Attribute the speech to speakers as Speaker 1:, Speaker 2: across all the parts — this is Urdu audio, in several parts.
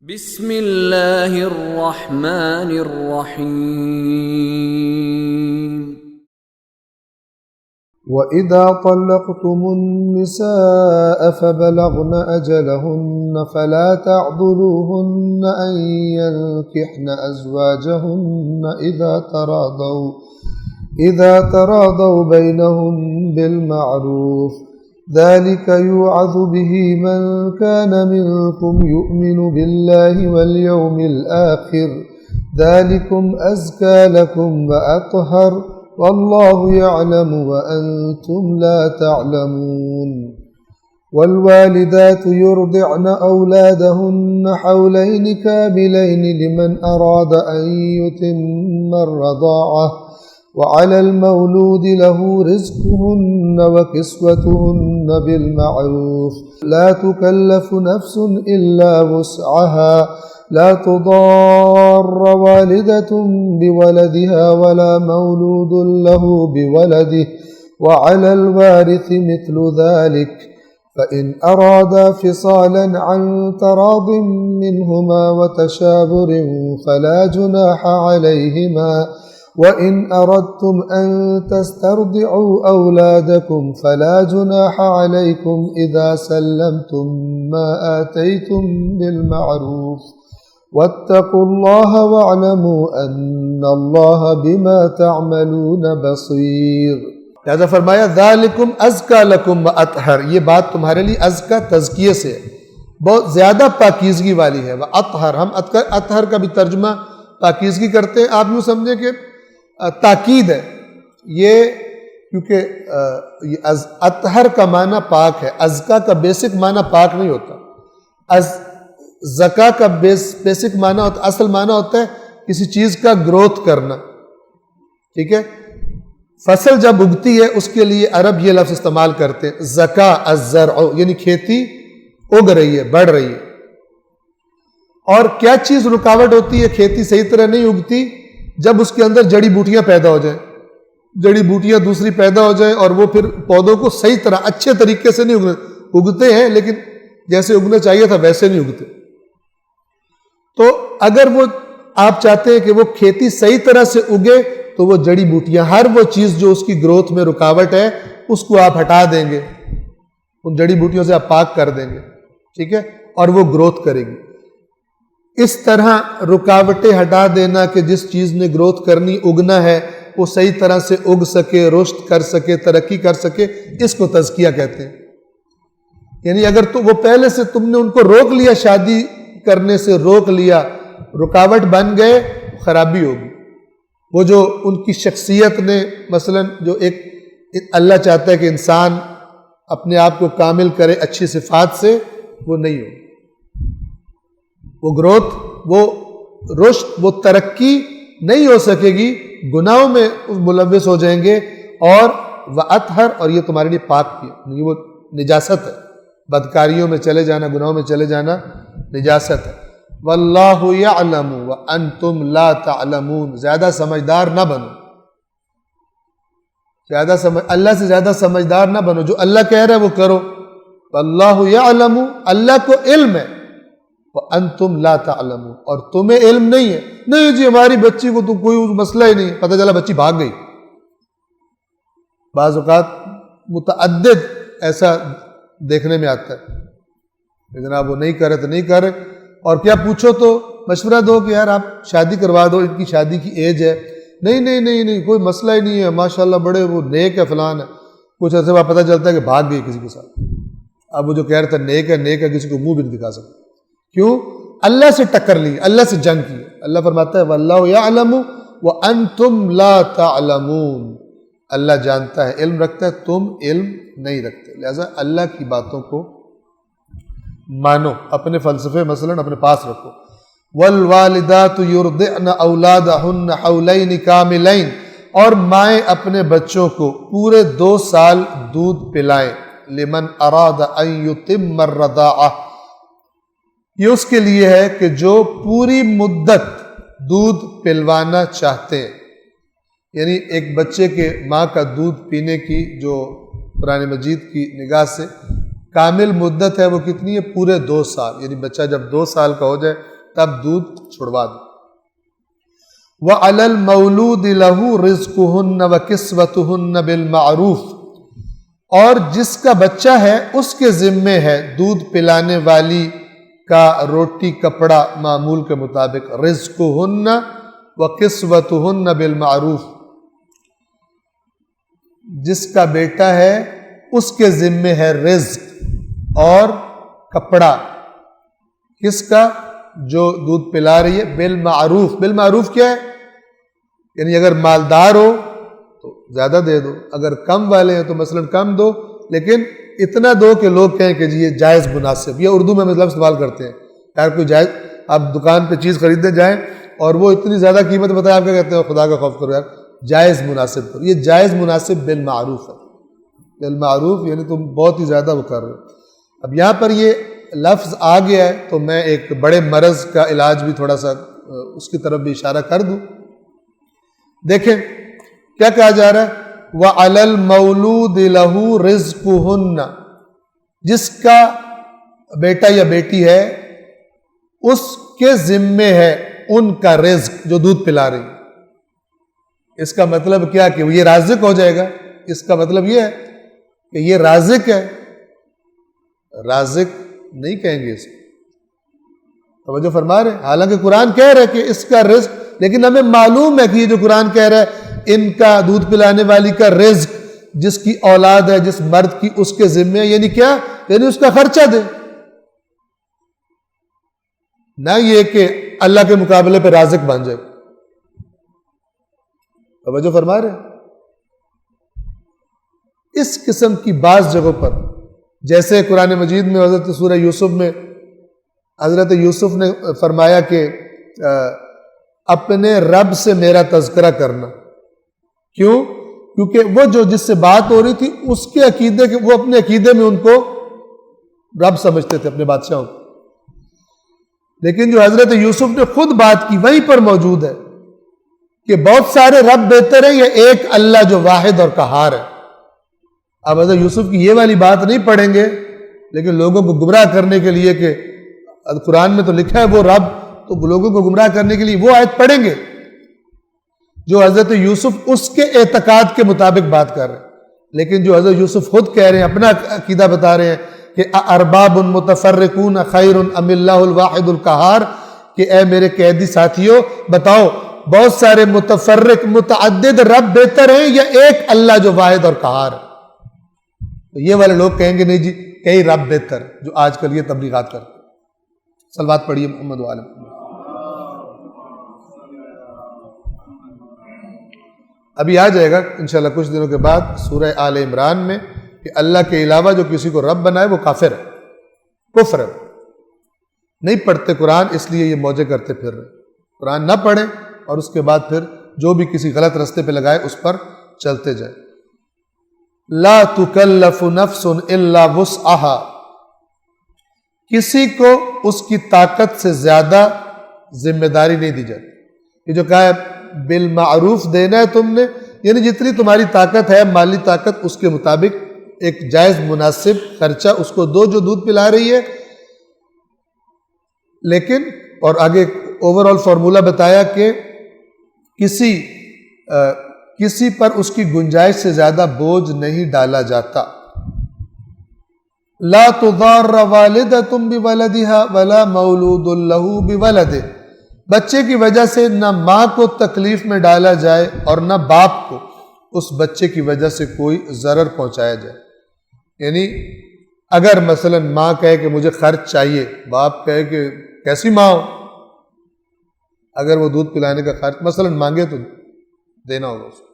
Speaker 1: بسم اللہ الرحمن الرحیم
Speaker 2: وَإِذَا طَلَّقْتُمُ النِّسَاءَ فَبَلَغْنَ أَجَلَهُنَّ فَلَا تَعْضُلُوهُنَّ أَن يَنكِحْنَ أَزْوَاجَهُنَّ إِذَا تَرَاضَوْا بَيْنَهُم بِالْمَعْرُوفِ ذَلِكَ يُوعَظُ بِهِ مَن كَانَ مِنكُمْ يُؤْمِنُ بِاللَّهِ وَالْيَوْمِ الْآخِرِ ذَلِكُمْ أَزْكَى لَكُمْ وَأَطْهَرُ وَاللَّهُ يَعْلَمُ وَأَنْتُمْ لَا تَعْلَمُونَ وَالْوَالِدَاتُ يُرْضِعْنَ أَوْلَادَهُنَّ حَوْلَيْنِ كَامِلَيْنِ لِمَنْ أَرَادَ أَنْ يُتِمَّ الرَّضَاعَةَ وَعَلَى الْمَوْلُودِ لَهُ رِزْقُهُنَّ وَكِسْوَتُهُنَّ بِالْمَعْرُوفِ لَا تُكَلَّفُ نَفْسٌ إِلَّا وُسْعَهَا لا تضار والدة بولدها ولا مولود له بولده وعلى الوارث مثل ذلك فإن أرادا فصالا عن تراض منهما وتشاور فلا جناح عليهما وإن أردتم أن تسترضعوا أولادكم فلا جناح عليكم إذا سلمتم ما آتيتم بالمعروف واتقوا الله واعلموا ان اللہ بما تعملون بصیر۔
Speaker 3: لہذا فرمایا ذالکم ازکا لکم واطہر، یہ بات تمہارے لیے ازکا تزکیے سے ہے، بہت زیادہ پاکیزگی والی ہے۔ واطہر، ہم اطہر کا بھی ترجمہ پاکیزگی کرتے ہیں، آپ یوں سمجھیں کہ تاکید ہے یہ، کیونکہ اطہر کا معنی پاک ہے، ازکا کا بیسک معنی پاک نہیں ہوتا، زکا کا بیسک معنی ہوتا، اصل معنی ہوتا ہے کسی چیز کا گروتھ کرنا، ٹھیک ہے۔ فصل جب اگتی ہے اس کے لیے عرب یہ لفظ استعمال کرتے ہیں، زکا الزرع، یعنی کھیتی اگ رہی ہے، بڑھ رہی ہے۔ اور کیا چیز رکاوٹ ہوتی ہے؟ کھیتی صحیح طرح نہیں اگتی جب اس کے اندر جڑی بوٹیاں پیدا ہو جائیں، جڑی بوٹیاں دوسری پیدا ہو جائیں اور وہ پھر پودوں کو صحیح طرح اچھے طریقے سے نہیں اگتے ہیں، لیکن جیسے اگنا چاہیے تھا ویسے نہیں اگتے۔ تو اگر وہ آپ چاہتے ہیں کہ وہ کھیتی صحیح طرح سے اگے تو وہ جڑی بوٹیاں، ہر وہ چیز جو اس کی گروتھ میں رکاوٹ ہے اس کو آپ ہٹا دیں گے، ان جڑی بوٹیوں سے آپ پاک کر دیں گے، ٹھیک ہے، اور وہ گروتھ کرے گی۔ اس طرح رکاوٹیں ہٹا دینا کہ جس چیز نے گروتھ کرنی، اگنا ہے، وہ صحیح طرح سے اگ سکے، رشد کر سکے، ترقی کر سکے، اس کو تزکیہ کہتے ہیں۔ یعنی اگر تو وہ پہلے سے تم نے ان کو روک لیا، شادی کرنے سے روک لیا، رکاوٹ بن گئے، خرابی ہوگی۔ وہ جو ان کی شخصیت نے، مثلا جو ایک اللہ چاہتا ہے کہ انسان اپنے آپ کو کامل کرے اچھی صفات سے، وہ نہیں ہوگی، وہ گروتھ، وہ رشد، وہ ترقی نہیں ہو سکے گی، گناہوں میں ملوث ہو جائیں گے۔ اور وَأَطْهَرْ، اور یہ تمہارے لیے پاک کی، وہ نجاست ہے، بدکاریوں میں چلے جانا، گناہوں میں چلے جانا نجاست ہے۔ واللہ یعلم وانتم لا تعلمون، زیادہ سمجھدار نہ بنو، اللہ سے زیادہ سمجھدار نہ بنو، جو اللہ کہہ رہا ہے وہ کرو۔ واللہ یعلم، اللہ کو علم ہے، وانتم لا تعلمون، اور تمہیں علم نہیں ہے۔ نہیں جی ہماری بچی کو تو کوئی مسئلہ ہی نہیں ہے، پتہ چلا بچی بھاگ گئی۔ بعض اوقات متعدد ایسا دیکھنے میں آتا ہے کہ جناب وہ نہیں کر رہے تو نہیں کر رہے، اور کیا پوچھو تو مشورہ دو کہ یار آپ شادی کروا دو، ان کی شادی کی ایج ہے۔ نہیں کوئی مسئلہ ہی نہیں ہے، ماشاءاللہ بڑے وہ نیک ہے، فلان ہے۔ کچھ عرصے بعد پتہ چلتا ہے کہ بھاگ گئی کسی کے ساتھ۔ اب وہ جو کہہ رہے تھے نیک ہے، کسی کو منہ بھی نہیں دکھا سکتے، کیوں؟ اللہ سے ٹکر لی، اللہ سے جنگ کی۔ اللہ فرماتا ہے واللہ یعلم وانتم لا تعلمون، اللہ جانتا ہے، علم رکھتا ہے، تم علم نہیں رکھتے، لہذا اللہ کی باتوں کو مانو، اپنے فلسفے مثلا اپنے پاس رکھو۔ والوالدات یرضعن اولادہن حولین کاملین، اور مائیں اپنے بچوں کو پورے 2 سال دودھ پلائیں، لمن اراد ان یتم الرضاعہ، یہ اس کے لیے ہے کہ جو پوری مدت دودھ پلوانا چاہتے ہیں۔ یعنی ایک بچے کے ماں کا دودھ پینے کی جو قرآن مجید کی نگاہ سے کامل مدت ہے وہ کتنی ہے؟ پورے 2 سال، یعنی بچہ جب 2 سال کا ہو جائے تب دودھ چھڑوا دو۔ وَعَلَى الْمَوْلُودِ لَهُ رِزْقُهُنَّ وَكِسْوَتُهُنَّ بِالْمَعْرُوفِ، اور جس کا بچہ ہے اس کے ذمے ہے دودھ پلانے والی کا روٹی کپڑا معمول کے مطابق، رِزْقُهُنَّ وَكِسْوَتُهُنَّ بِالْمَعْرُوفِ، جس کا بیٹا ہے اس کے ذمے ہے رزق اور کپڑا، کس کا؟ جو دودھ پلا رہی ہے، بالمعروف۔ بالمعروف کیا ہے؟ یعنی اگر مالدار ہو تو زیادہ دے دو، اگر کم والے ہیں تو مثلا کم دو، لیکن اتنا دو کہ لوگ کہیں کہ جی یہ جائز مناسب۔ یہ اردو میں مطلب استعمال کرتے ہیں، یار کوئی جائز، آپ دکان پہ چیز خریدنے جائیں اور وہ اتنی زیادہ قیمت بتائے، آپ کیا کہتے ہیں؟ خدا کا خوف کرو یار، جائز مناسب کرو۔ یہ جائز مناسب بالمعروف ہے، بالمعروف یعنی تم بہت ہی زیادہ وہ کر رہے ہو۔ اب یہاں پر یہ لفظ آ گیا ہے تو میں ایک بڑے مرض کا علاج بھی تھوڑا سا اس کی طرف بھی اشارہ کر دوں۔ دیکھیں کیا کہا جا رہا ہے، وَعَلَى الْمَوْلُودِ لَهُ رِزْقُهُنَّ، جس کا بیٹا یا بیٹی ہے اس کے ذمے ہے ان کا رزق، جو دودھ پلا رہی۔ اس کا مطلب کیا کہ یہ رازق ہو جائے گا؟ اس کا مطلب یہ ہے کہ یہ رازق ہے، رازق نہیں کہیں گے اس کو، توجہ فرما رہے ہیں؟ حالانکہ قرآن کہہ رہا ہے کہ اس کا رزق، لیکن ہمیں معلوم ہے کہ یہ جو قرآن کہہ رہا ہے ان کا دودھ پلانے والی کا رزق، جس کی اولاد ہے جس مرد کی، اس کے ذمے ہے، یعنی کیا؟ یعنی اس کا خرچہ دے، نہ یہ کہ اللہ کے مقابلے پہ رازق بن جائے۔ توجہ فرما رہے ہیں؟ اس قسم کی بعض جگہوں پر، جیسے قرآن مجید میں حضرت سورہ یوسف میں حضرت یوسف نے فرمایا کہ اپنے رب سے میرا تذکرہ کرنا، کیوں؟ کیونکہ وہ جو جس سے بات ہو رہی تھی اس کے عقیدے کے، وہ اپنے عقیدے میں ان کو رب سمجھتے تھے، اپنے بادشاہوں کو، لیکن جو حضرت یوسف نے خود بات کی وہیں پر موجود ہے کہ بہت سارے رب بہتر ہیں یا ایک اللہ جو واحد اور قہار ہے۔ اب حضرت یوسف کی یہ والی بات نہیں پڑھیں گے، لیکن لوگوں کو گمراہ کرنے کے لیے کہ قرآن میں تو لکھا ہے وہ رب، تو لوگوں کو گمراہ کرنے کے لیے وہ آیت پڑھیں گے جو حضرت یوسف اس کے اعتقاد کے مطابق بات کر رہے ہیں۔ لیکن جو حضرت یوسف خود کہہ رہے ہیں، اپنا عقیدہ بتا رہے ہیں کہ ارباب متفرقون خیر ام اللہ الواحد القہار، کہ اے میرے قیدی ساتھیوں بتاؤ بہت سارے متفرق متعدد رب بہتر ہیں یا ایک اللہ جو واحد اور قہار ہے؟ تو یہ والے لوگ کہیں گے نہیں جی کئی رب بہتر، جو آج کل یہ تبلیغات کرتے ہیں۔ صلوات پڑھیے محمد و آل محمد۔ ابھی آ جائے گا انشاءاللہ کچھ دنوں کے بعد سورہ آل عمران میں کہ اللہ کے علاوہ جو کسی کو رب بنائے وہ کافر ہے، کفر ہے۔ نہیں پڑھتے قرآن، اس لیے یہ موجے کرتے پھر رہے۔ قرآن نہ پڑھیں اور اس کے بعد پھر جو بھی کسی غلط رستے پہ لگائے اس پر چلتے جائیں۔ لا تکلف نفس الا وسعها، کسی کو اس کی طاقت سے زیادہ ذمہ داری نہیں دی جاتی۔ یہ جو کہا ہے بالمعروف دینا ہے تم نے، یعنی جتنی تمہاری طاقت ہے مالی طاقت اس کے مطابق ایک جائز مناسب خرچہ اس کو دو جو دودھ پلا رہی ہے۔ لیکن اور آگے اوور آل فارمولہ بتایا کہ کسی پر اس کی گنجائش سے زیادہ بوجھ نہیں ڈالا جاتا۔ لا تضار والدۃ بولدها ولا مولود له بولده، بچے کی وجہ سے نہ ماں کو تکلیف میں ڈالا جائے اور نہ باپ کو اس بچے کی وجہ سے کوئی ضرر پہنچایا جائے۔ یعنی اگر مثلا ماں کہے کہ مجھے خرچ چاہیے، باپ کہے کہ کیسی ماں ہو، اگر وہ دودھ پلانے کا خرچ مثلا مانگے تو دینا ہوگا اس کو۔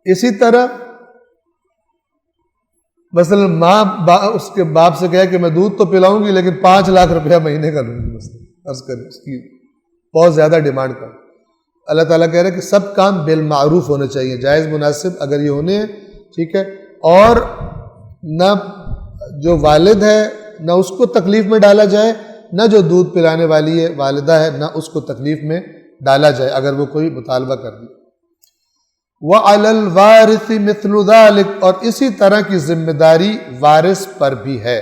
Speaker 3: اسی طرح مثلا ماں اس کے باپ سے کہے کہ میں دودھ تو پلاؤں گی لیکن 5 لاکھ روپیہ مہینے کا لوں گی، مثلا عرض کریں اس کی بہت زیادہ ڈیمانڈ کر۔ اللہ تعالیٰ کہہ رہے ہیں کہ سب کام بالمعروف ہونے چاہیے، جائز مناسب اگر یہ ہونے ہیں ٹھیک ہے، اور نہ جو والد ہے نہ اس کو تکلیف میں ڈالا جائے، نہ جو دودھ پلانے والی ہے والدہ ہے نہ اس کو تکلیف میں ڈالا جائے اگر وہ کوئی مطالبہ کر دی۔ وَعَلَى الْوَارِثِ مِثْلُ ذَلِكَ، اور اسی طرح کی ذمہ داری وارث پر بھی ہے۔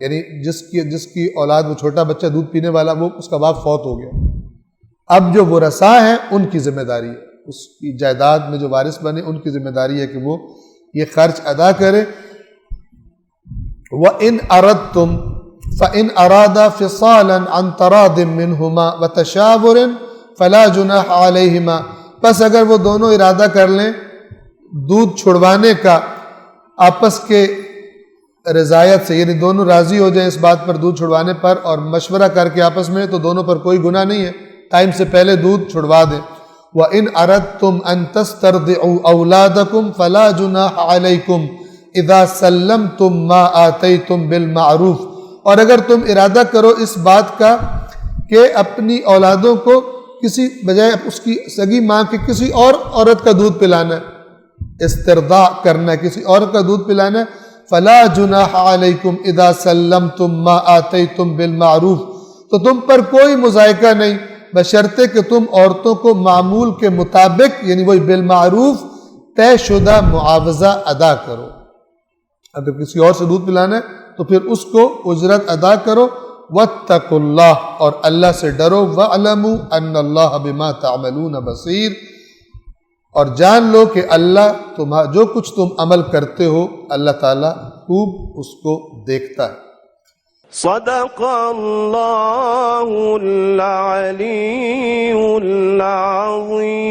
Speaker 3: یعنی جس کی اولاد وہ چھوٹا بچہ دودھ پینے والا وہ اس کا باپ فوت ہو گیا، اب جو ورثاء ہیں ان کی ذمہ داری ہے، اس کی جائیداد میں جو وارث بنے ان کی ذمہ داری ہے کہ وہ یہ خرچ ادا کرے۔ وَإِنْ أَرَدْتُمْ فَإِنْ أَرَادَا فِصَالًا عَنْ تَرَاضٍ مِّنْهُمَا وَتَشَاوُرٍ فَلَا جُنَاحَ عَلَيْهِمَا، بس اگر وہ دونوں ارادہ کر لیں دودھ چھڑوانے کا آپس کے رضایت سے، یعنی دونوں راضی ہو جائیں اس بات پر دودھ چھڑوانے پر اور مشورہ کر کے آپس میں، تو دونوں پر کوئی گناہ نہیں ہے، ٹائم سے پہلے دودھ چھڑوا دیں۔ وَإِنْ أَرَدْتُمْ أَن تَسْتَرْضِعُوا أَوْلَادَكُمْ فَلَا جُنَاحَ عَلَيْكُمْ إِذَا سَلَّمْتُمْ مَا آتَيْتُمْ بِالْمَعْرُوفِ، اور اگر تم ارادہ کرو اس بات کا کہ اپنی اولادوں کو کسی بجائے اس کی سگی ماں کے کسی اور عورت کا دودھ پلانا ہے، استرضاع کرنا ہے، کسی اور کا دودھ پلانا ہے، فلا جناح علیکم اذا سلمتم ما آتیتم بالمعروف، تو تم پر کوئی مذائقہ نہیں بشرطے کہ تم عورتوں کو معمول کے مطابق، یعنی وہی بالمعروف طے شدہ معاوضہ ادا کرو۔ اگر کسی اور سے دودھ پلانا ہے تو پھر اس کو اجرت ادا کرو۔ واتقوا اللہ، اور اللہ سے ڈرو۔ وَاعْلَمُوا أَنَّ اللَّهَ بِمَا تَعْمَلُونَ بَصِيرٌ، اور جان لو کہ اللہ جو کچھ تم عمل کرتے ہو اللہ تعالیٰ خوب اس کو دیکھتا ہے۔
Speaker 4: صدق اللہ العلی العظیم۔